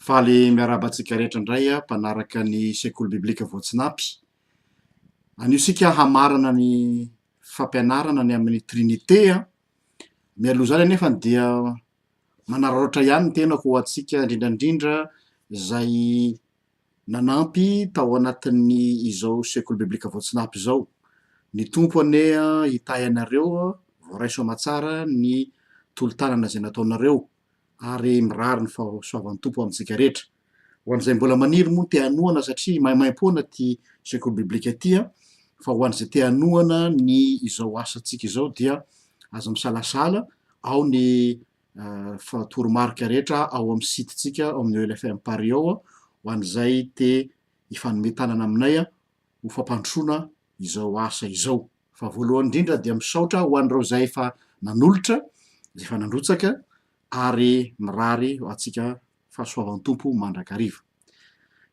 Faly miarabantsika rehetra indray mpanaraka ny sekoly biblika Voatsinapy. Anio sika hamarana ny fampianarana ny amin'ny Trinité mialoha zany anefa dia manararaotra ihany ny tenako ho antsika indrindrandrindra zay nanampy tao anatin'ny izao sekoly biblika Voatsinapy zao. Ny tompo ane hitay anareo voaraiso amatsara ny tolo-tanana zay nataonareo ary mirary ny fahasoavan'ny tompo amintsika rehetra. Ho an'izay mbola maniry moa te hanohana satria maimaim-poana ty sekoly biblika ty fa ho an'izay te hanohana ny izao asantsika izao dia aza misalasala ao ny toromarika rehetra ao amin'ny sitetsika ao amin'ny ELFM Paris ao ho an'izay te hifanome tanana aminay ho fampandrosoana izao asa izao. Fa voalohany indrindra dia misaotra ho an'ireo zay efa nanolotra, zay efa nandrotsaka ary mirary ho antsika fahasoavan'ny tompo mandrakariva.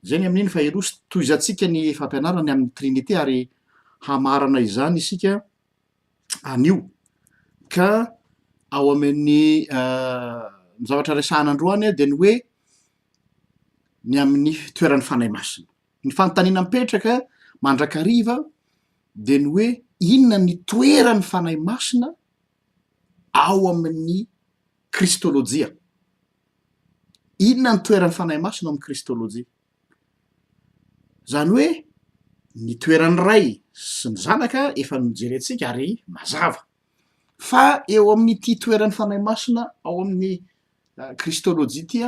Zay ny amin'iny fa irosy toizantsika ny fampianarana amin'ny Trinité ary hamarana izany isika anio. Ka ao amin'ny zavatra resahana androany de ny hoe ny amin'ny toeran'ny fanahy masina. Ny fanontaniana mipetraka mandrakariva de ny hoe inona ny toeran'ny fanahy masina ao amin'ny kristôlôjia. Inona ny toeran'ny fanahy masina ao amin'ny kristôlôjia? Zany hoe ny toeran'ny ray sy ny zanaka efa nojerentsika ary mazava. Fa eo amin'ity toeran'ny fanahy masina ao amin'ny kristôlôjia ty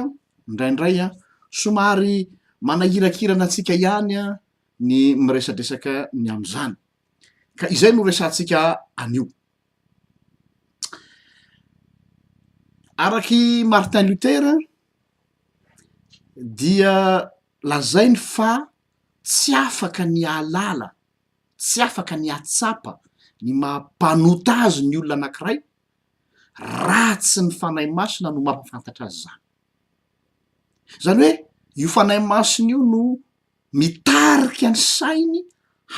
indraindray somary manahirakirana antsika ihany ny miresadresaka ny am'zany. Ka izay no resantsika anio. Araky Martin Luther dia lazainy fa tsy afaka ny ahalala, tsy afaka ny atsapa, ny mampanota azy ny olona anankiray raha tsy ny fanahy masina no mampafantatra azy zany. Zany hoe io fanahy masina io no mitarika ny sainy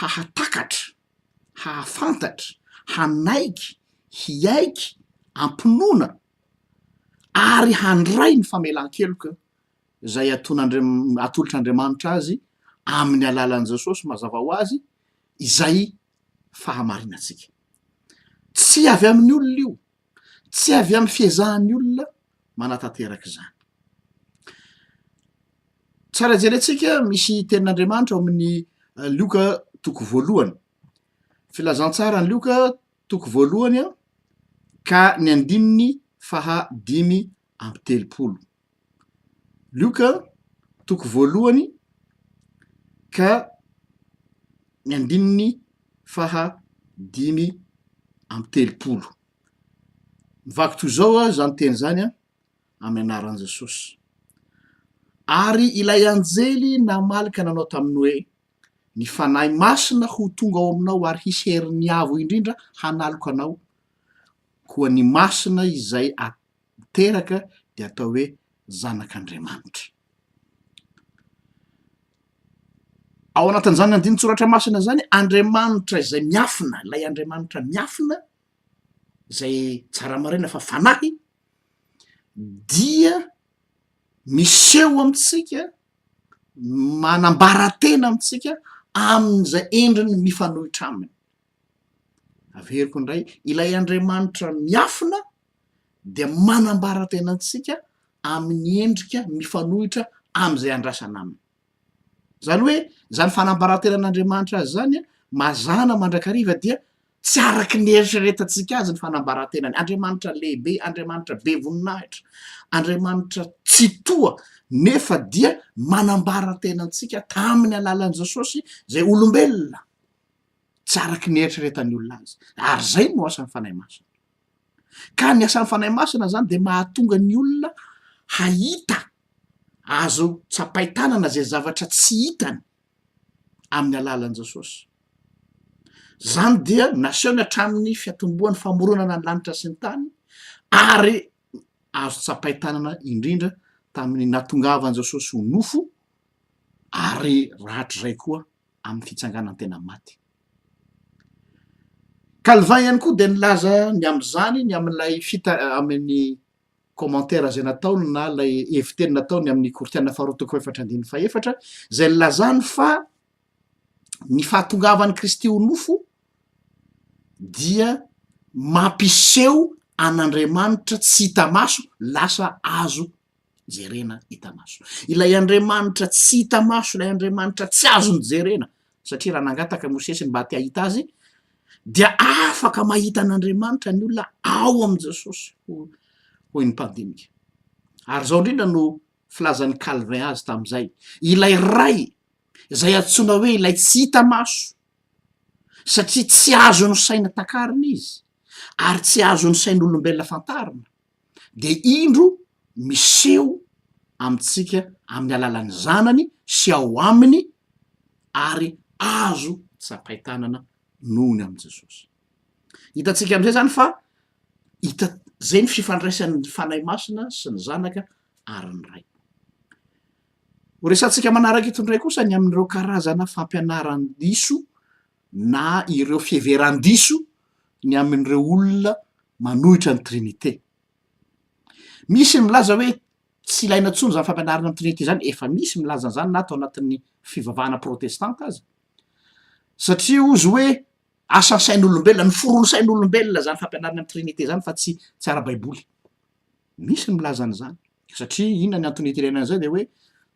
hahatakatra, hahafantatra, hanaiky, hiaiky, ampinoana ary handray ny famelan-keloka zay atolotr'Andriamanitra azy amin'ny alalan'i Jesosy mazava ho azy izay fahamarinantsika. Tsy avy amin'ny olona io, tsy avy amin'ny fiezahan'ny olona manatanteraky zany. Tsara jerentsika misy tenin'Andriamanitra ao amin'ny Lioka toko voalohany. Filazantsara ny Lioka toko voalohany ka ny andininy faha 5:30. Lioka toko voalohany ka ny andininy faha 5:30. Mivaky toy zao zany teny zany amin'ny anaran'i Jesosy. Ary ilay anjely namalika nanao taminy hoe ny fanahy masina ho tonga ao aminao ary hisy heriny avo indrindra hanaloka anao koa ny masina izay ateraka de atao hoe zanak'Andriamanitra. Ao anatin'izany andinin-tsoratra masina zany Andriamanitra izay miafina, lay Andriamanitra miafina zay tsara maraina fa fanahy dia miseho amintsika, manambara-tena amintsika amin'izay endriny mifanohitra aminy. Averiko indray, ilay Andriamanitra miafina dia manambara-tena antsika amin'ny endrika mifanohitra am'izay andrasana aminy. Zany hoe zany fanambara-tenan'Andriamanitra azy zany mazana mandrakariva dia tsy araky ny eritreretantsika azy ny fanambara-tenany. Andriamanitra lehibe, Andriamanitra be voninahitra, Andriamanitra tsy toa nefa dia manambara-tena antsika taminy alalan'i Jesosy zay olombelona tsy araky ny eritreretan'ny olona azy. Ary zay no asan'ny fanahy masina. Ka ny asan'ny fanahy masina zany de mahatonga ny olona hahita, azo tsapaitanana zay zavatra tsy hitany amin'ny alalan'i Jesosy. Zany dia nasehony hatramin'ny fiatombohan'ny famoronana ny lanitra sy ny tany ary azo tsapaitanana indrindra tamin'ny natongavan'i Jesosy ho nofo ary rahatrizay koa amin'ny fitsanganany tena maty. Calvin ihany koa de nilaza ny am'zany ny amin'ilay amin'ny commentaire zay nataony na lay heviteny nataony amin'ny kortiana faharoa toko efatra andiny faefatra zay lazany fa ny fahatongavan'ny Kristy ho nofo dia mampiseho an'Andriamanitra tsy hita maso lasa azo jerena hita maso. Ilay Andriamanitra tsy hita maso, ilay Andriamanitra tsy azony jerena, satria raha nangataka Mosesy mba te hahita azy dia afaka mahita an'Andriamanitra ny olona ao am' Jesosy hoy ny mpandinika. Ary zao indrindra no filazan'ny Calvin azy tam'izay, ilay ray zay antsoina hoe ilay tsy hita maso satria tsy azony saina takarina izy ary tsy azony sain'olombelona fantarina, de indro miseho amintsika amin'ny alalan'ny zanany sy ao aminy ary azo tsapaitanana nohony am' Jesosy. Hitantsika am'izay zany fa hita zay ny fifandraisan'ny fanahy masina sy ny zanaka ary ny ray. Ho resantsika manaraky eto ndray kosa ny amin'ireo karazana fampianaran-diso na ireo fiheveran-diso ny amin'ireo olona manohitra ny Trinité. Misy milaza hoe tsy ilaina intsony zany fampianarana amin'ny Trinité zany, efa misy milaza zany na atao anatin'ny fivavahana protestanta aza, satria ozy hoe asa sain'olombelona, ny forono sain'olombelona zany fampianarana amin'ny Trinité zany fa tsy ara-baiboly. Misy ny milaza an'izany satria inona ny antony itirena an'izay de hoe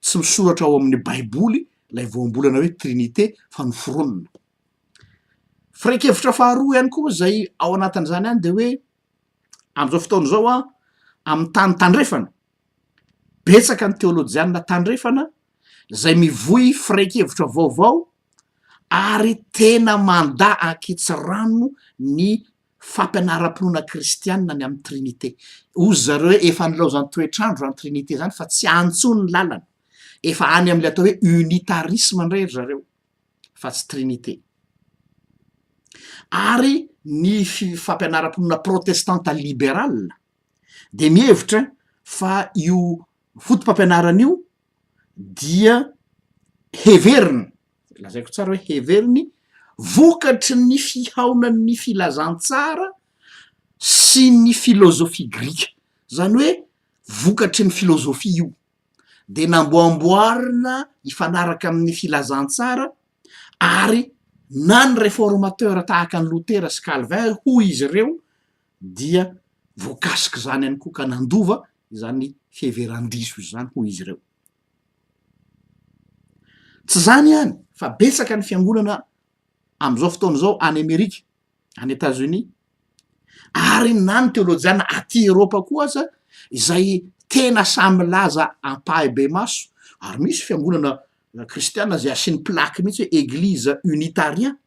tsy misoratra ao amin'ny baiboly lay voambolana hoe Trinité fa ny foronona. Firaikevitra faharoa ihany koa zay ao anatin'izany any de hoe am'izao fotoana zao amin'ny tany tandrefana betsaka ny teolojianina tandrefana zay mivoy firaikevitra vaovao ary tena manda ankitsy rano ny fampianaram-pinoana kristianina ny amin'ny Trinité. Ozy zareo hoe efa nilaozany toetrandro any Trinité zany fa tsy antsony ny lalana, efa any am'le atao hoe unitarisme ndray ry zareo fa tsy Trinité. Ary ny fampianaram-pinoana protestanta libéral de mihevitra fa io fotom-pampianarana io dia heverina, lazaiko tsara hoe heveriny, vokatry ny fihaonan'ny filazantsara sy ny filôzofia grika. Zany hoe vokatry ny filôzofia io de namboamboarina ifanaraka amin'ny filazantsara ary na ny réformateur tahaka ny Lutera sy Calvin hoy izy ireo dia voakasiky zany ihany koa ka nandova zany fiheveran-diso izy zany hoy izy ireo. Tsy zany ihany fa betsaka ny fiangonana am'izao fotoana zao any Amerika, any États-Unis ary na ny teolojiana aty Eropa koa aza izay tena samy laza ampahay be maso, ary misy fiangonana kristiana zay asiany plaque mihitsy hoe église unitarien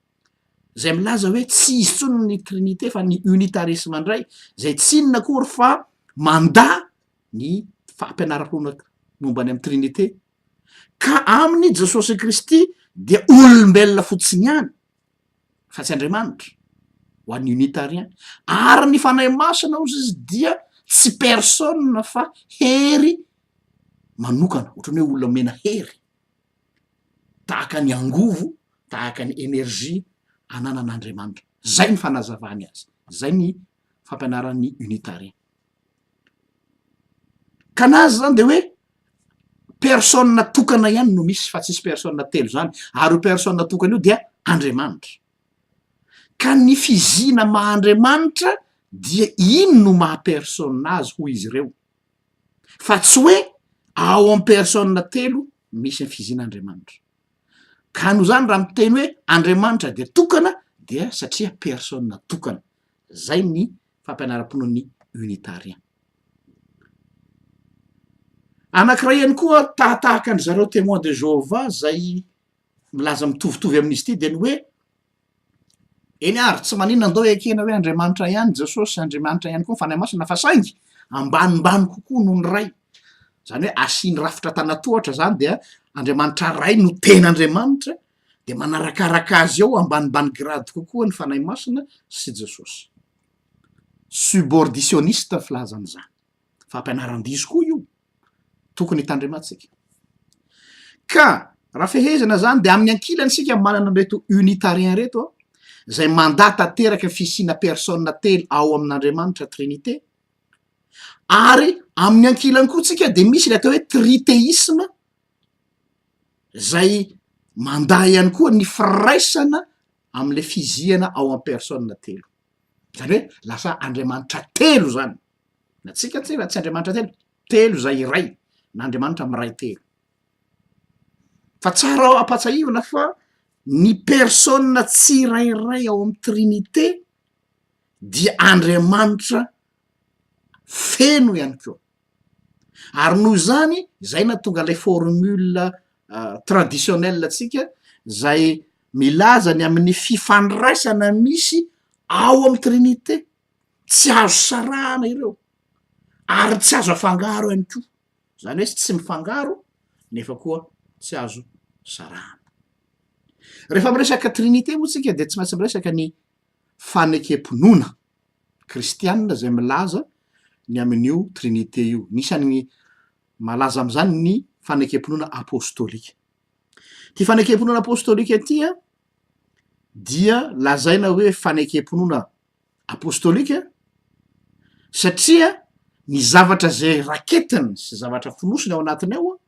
zay milaza hoe tsy izy tsony ny Trinité fa ny unitarisme ndray zay tsy inona akory fa manda ny fampianaram-pinoana mombany amin'ny Trinité ka aminy Jesosy Kristy dia olombelona fotsiny ihany fa tsy Andriamanitra ho an'ny unitarien, ary ny fanahy masina ozy izy dia tsy personne fa hery manokana, ohatrany hoe olona mena hery tahaka ny angovo, tahaka ny énergie ananan'Andriamanitra. Zay ny fanazavany azy, zay ny fampianaran'ny unitarien. Kanazy zany de hoe personne tokana ihany no misy fa tsisy personne telo zany, ary io personne tokana io dia Andriamanitra. Ka ny fizina maha-Andriamanitra dia ino no maha-personne azy hoy izy ireo, fa tsy hoe ao am' personne telo misy ny fizin'Andriamanitra. Ka no zany raha miteny hoe Andriamanitra de tokana dia satria personne tokana. Zay ny fampianaram-pinoan'ny unitarien. Anankiray ihany koa tahaka an zareo témoin de Jéhovah zay milaza mitovitovy amin'izy ity de ny hoe eny ary tsy maninona andao ekena hoe Andriamanitra ihany Jesosy, Andriamanitra ihany koa fanahy masina fa saingy ambanimbany kokoa noho ny ray. Zany hoe asiany rafitra tanatohatra zany dia Andriamanitra ray no ten'Andriamanitra de manarakaraka azy eo ambanimbany grady kokoa ny fanahy masina sy Jesosy. Suborditionniste filazan'izany, fampianaran-diso koa io tokony hitandrematsika. Ka raha fehezana zany de amin'ny ankilany sika manana an'ireto unitarien reto zay manda tanteraka fisina personne telo ao amin'Andriamanitra Trinité Ary amin'ny ankilany koa tsika de misy le atao hoe tritéisme zay mandaa ihany koa ny firaisana am'le fiziana ao am personne telo, zany hoe lasa andriamanitra telo zany, na tsika tsy fa tsy andriamanitra telo, telo zay iray n'andriamanitra ami'ray telo. Fa tsara ampatsahivana fa ny personne tsirairay ao amy trinité dia andriamanitra feno ihany koa. Ary noho zany zay na tonga lay formule traditionnel tsika zay milaza ny amin'ny fifandraisana misy ao amy trinité, tsy azo sarahana ireo ary tsy azo afangaro ihany koa, zany hoe tsy mifangaro nefa koa tsy azo sarahana. Rehefa miresaka trinité moa tsika de tsy maintsy miresaka ny fanekem-pinoana kristianina zay milaza ny amin'io trinité io. Nisan'ny malaza am'zany ny fanekem-pinoana apôstôlika. Ty fanekem-pinoana apôstôlika tya dia lazaina hoe fanekem-pinoana apôstôlika satria ny zavatra zay raketiny sy zavatra fonosiny ao anatiny ao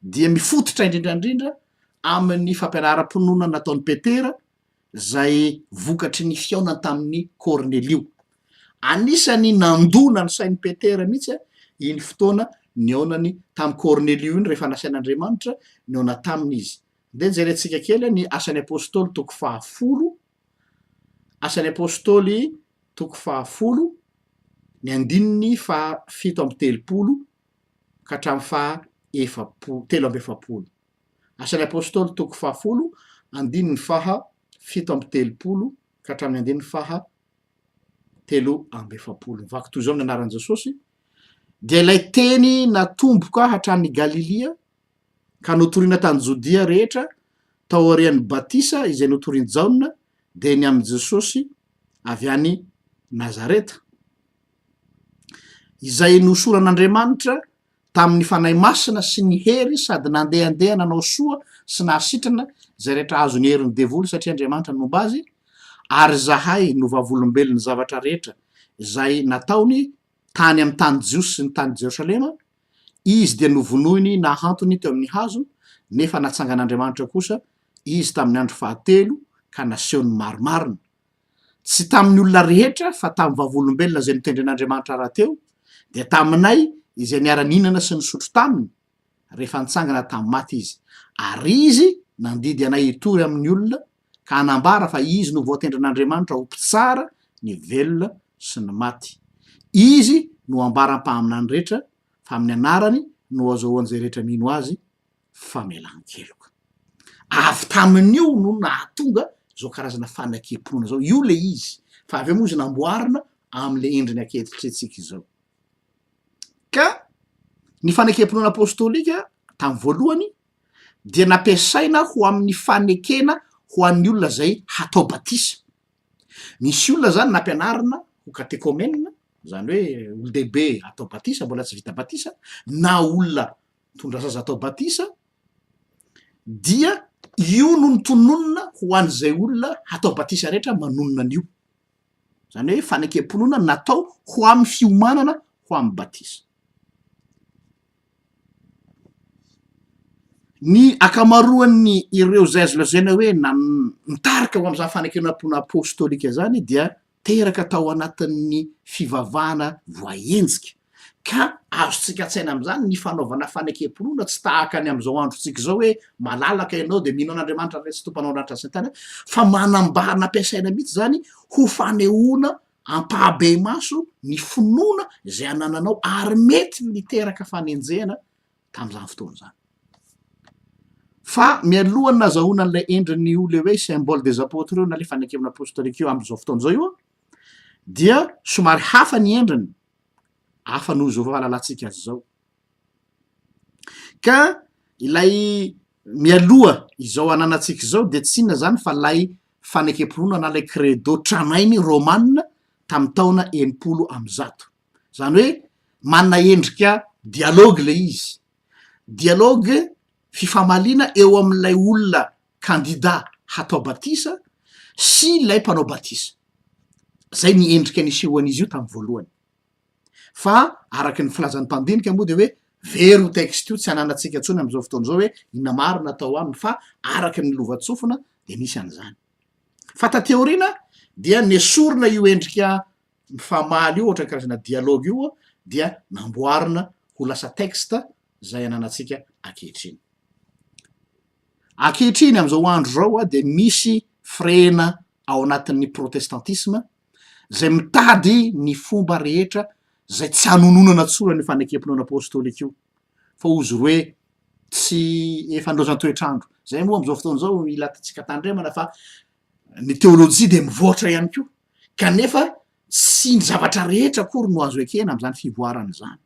dia mifototra indrindrandrindra amin'ny fampianaram-pinoana nataon'ny Petera zay vokatry ny fiaonany tamin'ny Cornelio. Anisany nandona ny sain'ny Petera mihitsy iny fotoana niaonany tam' Cornelio iny rehefa nasain'Andriamanitra niaona taminy izy. De jerentsika kely ny asan'ny apôstôly toko 10, asan'ny apôstôly toko 10 ny andininy 7:30 ka hatramy 3:efapolo. Asan'ny apôstôly toko 10 andininy 7:30 ka hatramin'ny andininy 3:efapolo. Vaky toy zao amin'ny anaran'i Jesosy. De ilay teny natomboka hatrany Galilia ka notoriana tany Jodia rehetra tao aorian'ny Batisa izay notoriany Jaona de ny am' Jesosy avy any Nazareta, izay nosoran'Andriamanitra tamin'ny fanahy masina sy ny hery sady nandehandeha nanao soa sy nahasitrana zay rehetra azony heriny devoly satria Andriamanitra nomba azy, ary zahay no vavolombelon'ny zavatra rehetra zay nataony tany amy tany Jiosy sy ny tany Jerosalema. Izy de novonoiny nahantony teo amin'ny hazo nefa natsangan'Andriamanitra kosa izy tamin'ny andro fahatelo ka naseho ny marimarina, tsy tamin'ny olona rehetra fa tamin'ny vavolombelona zay nitendren'Andriamanitra rahateo, de taminay izay niara-ninana sy nisotro taminy rehefa nitsangana tamy maty izy. Ary izy nandidy anay hitory amin'ny olona ka anambara fa izy no voatendren'Andriamanitra ho mpitsara ny velona sy ny maty. Izy no ambaram-pahaminany rehetra fa amin'ny anarany no azahoan'izay rehetra mino azy famelan-keloka. Avy tamin'io no nahatonga zao karazana fanekem-pinoana zao. Io le izy fa avy eo moa izy namboarina am'le endriny anketitretsika izao. Ka ny fanekem-pinoana apôstôlika tamy voalohany dia nampiasaina ho amin'ny fanekena ho an'ny olona zay hatao batisa. Misy olona zany nampianarina ho katekômena, zany hoe olo-dehibe atao batisa mbola tsy vita batisa, na olona tondra zaza atao batisa, dia io no nitononona ho an'izay olona hatao batisa rehetra manonona an'io. Zany hoe fanekem-pinoana natao ho amin'ny fiomanana ho amin'ny batisa. Ny akamaroan'ny ireo zay azo lazaina hoe nitarika ho am'zany fanekena-pinoana apôstôlika zany dia teraka tao anatin'ny fivavahana voahenjika, ka azotsika tsaina am'zany ny fanaovana fanekem-pinoana tsy tahaka any am'zao androtsika zao hoe malalaka ianao de mino an'Andriamanitra re tsy tompanao an'Andriamanitra sy ny tany, fa manambara nampiasaina mihitsy zany ho fanehoana ampahabe maso ny finoana zay anananao ary mety niteraka fanenjehana tam'zany fotoana zany. Fa mialohany nazahoana an'lay endriny io le hoe symbole des apôtres io na le fanekemana apôstôlika io am'zao fotoana zao io dia somary hafa ny endriny, hafa noho zao fahalalantsika azy zao. Ka ilay mialoha izao ananatsika zao de tsy inona zany fa lay fanekem-pinoana na lay credo tranainy romanina tamy taona 100. Zany hoe manana endrika dialogue le izy, dialogue fifamaliana eo am'lay olona kandida hatao batisa sy lay mpanao batisa. Zay ny endrika nisehoan'izy io tamy voalohany. fa araky ny filazan'ny mpandinika moa de hoe very ho texte io tsy ananatsika ntsony am'izao fotoan'zao hoe inona maro natao aminy fa araky ny lovatsofina de misy an'zany fa tateorina dia nesorina io endrika mifamaly io ohatra karazana dialogue io dia namboarina ho lasa texte zay ananatsika ankehitriny am'izao andro zao de misy frena ao anatin'ny protestantisme zay mitady ny fomba rehetra zay tsy hanononana tsora ny fanekemponona apôstôlika io fa ozy roe tsy efandrozany toetrandro zay moa am'izao fotoan'zao ilatsika tandremana fa ny teolojia de mivoatra ihany ko kanefa sy ny zavatra rehetra akory no azo ekena am'zany fivoarana zany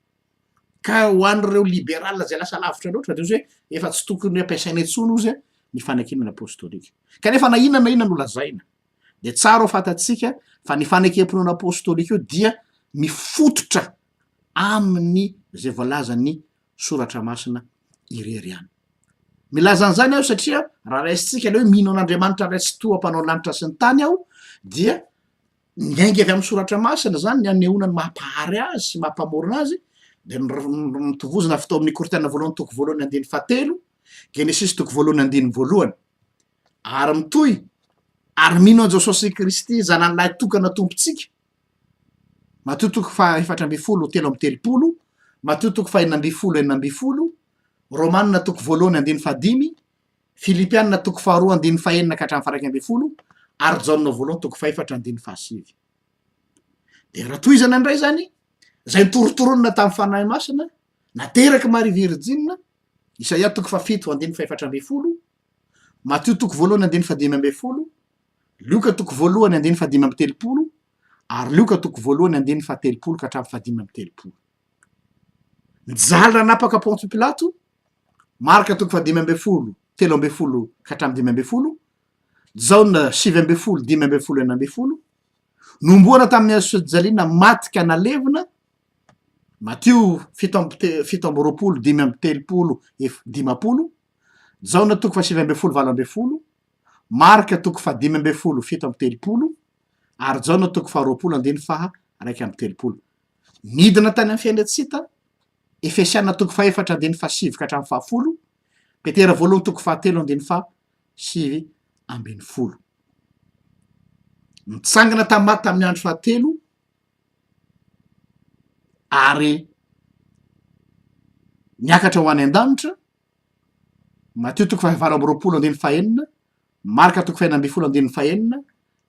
ka ho an'reo libéral zay lasa lavitra loatra de ozy hoe efa tsy tokony ampiasaina etsony ozy ny fanekemana apôstôlika kanefa na inona no lazaina de tsara ho fatatsika fa ny fanekemponana apôstôlika io dia mifototra amin'ny zay voalazany soratra masina ireryany milazan'zany aho satria raha raisitsika le hoe mino an'andriamanitra raisy toa mpanao lanitra sy ny tany aho dia miaingy avy am'ny soratra masina zany ny anehoana ny mampahary azy sy mampamorona azy de mitovozana fitao amin'ny kortiana voalohany toko voalohany andiny fatelo genesis toko voalohany andiny voalohany ary mitoy ary mino an jesosy kristy zananylahy tokana tompontsika matio toko fa efatra amby folo telo amby telopolo matio toko fa enina amby folo enina amby folo romanina toko voalohany andiny fadimy filipianina toko faharoa andiny fahenina ka hatramy faraiky amby folo ary jaona voalohany toko fa efatra andiny fahasivy de raha toizana indray zany zay nitorotoronina tamy fanahy masina nateraky mari virjina isaia toko fa fito andiny fa efatra amby folo matio toko voalohany andiny fadimy amby folo lioka toko voalohany andiny fadimy amby telopolo ary lioka toko voalohany andiny fa telopolo ka hatramy fadimy amby telopolo nijaly ranapaka ponty pilato marika toko fadimy amby folo telo amby folo ka hatramy dimy amby folo jaona sivy amby folo dimy amby folo enina amby folo nomboana tamin'ny azojalina matika nalevina matio fito amby roapolo dimy amby telopolo dimapolo jaona toko fa sivy amby folo valo amby folo marika toko fa dimy amby folo fito amby telopolo ary jaona toko fa roapolo andiny faha raiky amby telopolo nidina tany am'ny fiainatsita efesiana toko fa efatra andiny fa sivy ka hatramy fahafolo petera voalohany toko fahatelo andiny fa sivy ambiny folo mitsangana tamaty tamin'ny andro fahatelo ary niakatra ho any an-danitra matio toko fa valo amby roapolo andiny fahenina marika toko fa enina amby folo andiny fahenina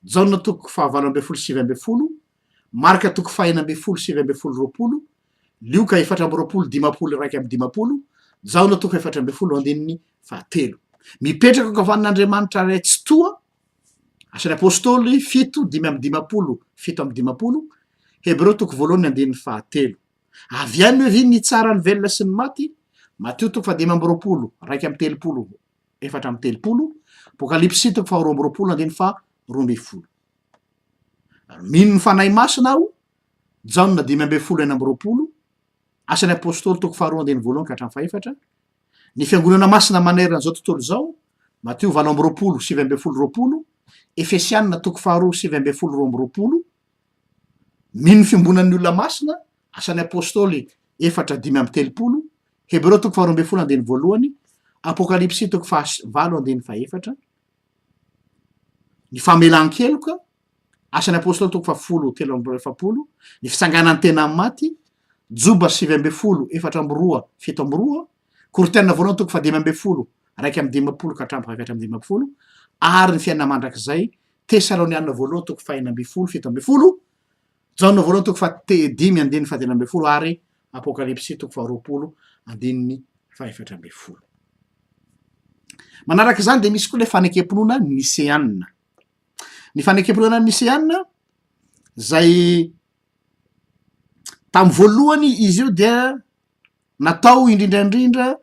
jaona toko fa valo amby folo sivy amby folo marika toko fa enina amby folo sivy amby folo roapolo lioka efatra amby roapolo dimapolo raiky amby dimapolo jaona toko fa efatra amby folo andininy fahatelo mipetraka ko afanin'andriamanitra ray tsy toa asan'ny apôstôly fito dimy amby dimapolo fito amby dimapolo hebreo toko voalohany andiny fahatelo avy any hoe viny ny tsara ny velona sy ny maty matio toko fa dimy amby roapolo raiky amby telopolo efatra amby telopolo apokalipsy toko fa roa amby roapolo andiny fa roa amby folo mino ny fanahy masina aho jaona dimy amby folo ena amby roapolo asan'ny apôstôly toko faharoa andiny voalohany ka hatramy fa efatra ny fiangonana masina maneran'izao tontolo zao matio valo amby roapolo sivy amby folo roapolo efesianina toko faharoa sivy amby folo roa amby roapolo mino fimbonan'ny olona masina asan'ny apôstôly efatra dimy amby telopolo hebreo toko faharoa amby folo andiny voalohany apokalipsy toko fa valo andiny fa efatra ny famelan-keloka asan'ny apôstôly toko fa folo telo amby efapolo ny fisanganany tena amy maty joba sivy amby folo efatra amby roa fito amby roa kortiana voalohany toko fa dimy amby folo raiky amby dimapolo ka hatramy efatra amby dimapolo ary ny fiainana mandrak'zay tesalonianina voalohany toko fa enina amby folo fito amby folo jaona voalohany toko fa dimy andiny fa telo amby folo ary apokalipsy toko fa roapolo andininy fa efatra amby folo manaraky zany de misy koa le fanekemponona niseanina ny fanekemponona niseanina zay tamy voalohany izy io dia natao indrindraindrindra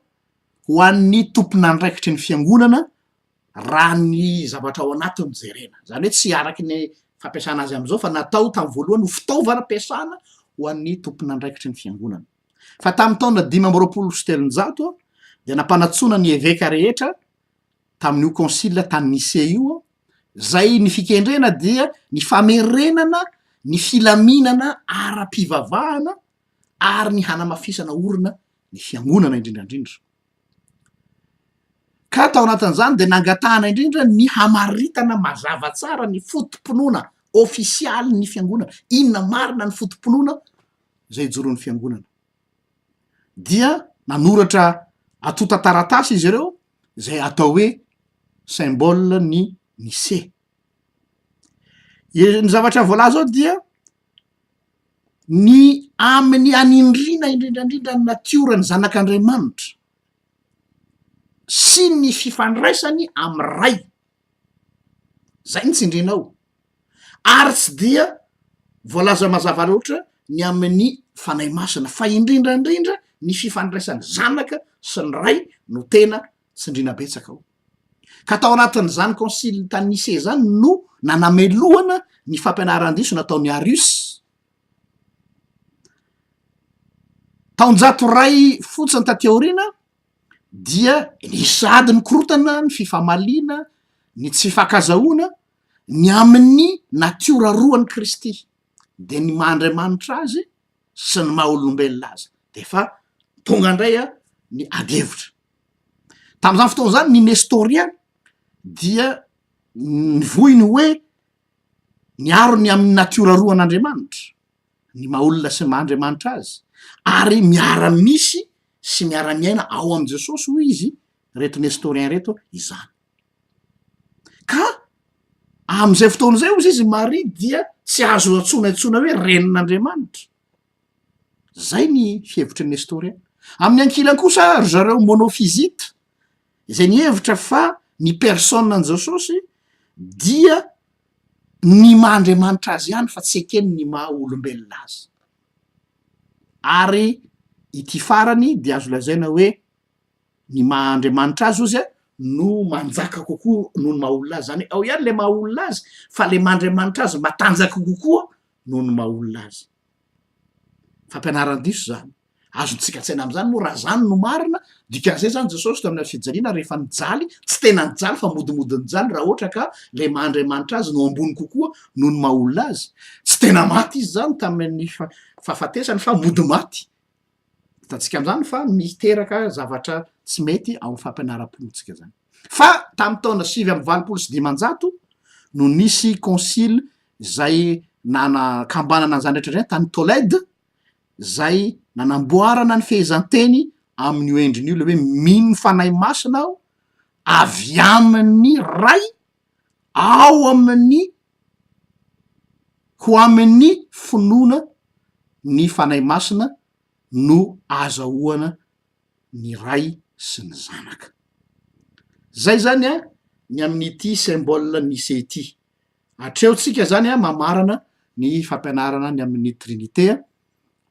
ho an'ny tompon'andraikitry ny fiangonana raha ny zavatra ao anatiny jerena zany hoe tsy araky ny fampiasana azy am'izao fa natao tamy voalohany ho fitaovana ampiasana ho an'ny tompon'andraikitry ny fiangonana fa tamy taona dimy amby roapolo sy telonjato de nampanatsona ny eveka rehetra tamin'io konsila tany nise io zay ny fikendrena dia ny famerenana ny filaminana ara-pivavahana ary ny hanamafisana orina ny fiangonana indrindrandrindra. Ka tao anatin'izany de nangatahana indrindra ny hamaritana mazava tsara ny fotom-pinoana ofisialy ny fiangonana. Inona marina ny fotom-pinoana zay ijoroan'ny fiangonana. Dia nanoratra atota taratasy izy ireo zay atao hoe symbole ny Nicée. Ny zavatra voalaza ao dia ny amin'ny anindrina indrindrandrindra ny natiora ny zanak'Andriamanitra sy ny fifandraisany amy ray. Zay ny tsindrina ao. Ary tsy dia voalaza mazava loatra ny amin'ny fanahy masina fa indrindrandrindra ny fifandraisany zanaka sy ny ray no tena tsindrina betsaka ao. Ka tao anatin'izany konsily tany Nicée zany no nanamelohana ny fampianaran-diso nataony Arius. Taonjato ray fotsiny taty aoriana dia nisady ny korotana ny fifamaliana ny tsy fankazahoana ny amin'ny natiora roan'ny Kristy de ny maha-Andriamanitra azy sy ny maha-olombelona azy de fa tonga indray ny adihevitra. Tam'izany fotoana zany ny Nestorien dia nivoiny hoe niaro-ny amin'ny natiora roan'Andriamanitra ny maha-olona sy maha-Andriamanitra azy ary miara-misy sy miara-miaina ao am' Jesosy hoy izy reto Nestorien reto izany. Ka am'izay fotoana zay ozy izy Marie dia tsy azo intsona hoe renin'Andriamanitra. Zay ny fihevitry ny Nestorien. Amin'ny ankilany kosa ry zareo monofizite zay nihevitra fa ny personne an Jesosy dia ny maha-Andriamanitra azy ihany fa tsy ekeny ny maha-olombelona azy. Ary ity farany dia azo lazaina hoe ny maha-Andriamanitra azy ozy no manjaka kokoa noho ny maha-olona azy. Zany ao ihany le maha-olona azy fa le maha-Andriamanitra azy matanjaka kokoa noho ny maha-olona azy. Fampianaran-diso zany. Azontsika tsaina am'zany moa raha zany no marina dikan'izay zany Jesosy teo amin'ny fijaliana rehefa nijaly tsy tena nijaly fa modimody nijaly raha ohatra ka le maha-Andriamanitra azy no ambony kokoa noho ny maha-olona azy. Tsy tena maty izy zany tamin'ny fahafatesany fa mody maty. Hitantsika am'zany fa miteraka zavatra tsy mety ao fampianaram-ponotsika zany. Fa tamy taona 720 no nisy konsily zay kambanana an'zany rehetrarehetra tany Tolède zay nanamboarana ny fehezanteny amin'io endriny io le hoe mino ny fanahy masina aho avy amin'ny ray ao amin'ny ho amin'ny finoana ny fanahy masina no azahoana ny ray sy ny zanaka. Zay zany ny amin'ity symbole Nicée ity. Atreotsika zany mamarana ny fampianarana ny amin'ny Trinité.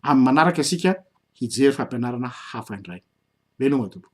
Amin'ny manaraka asika hijery fampianarana hafa indray. Veloma tompoko.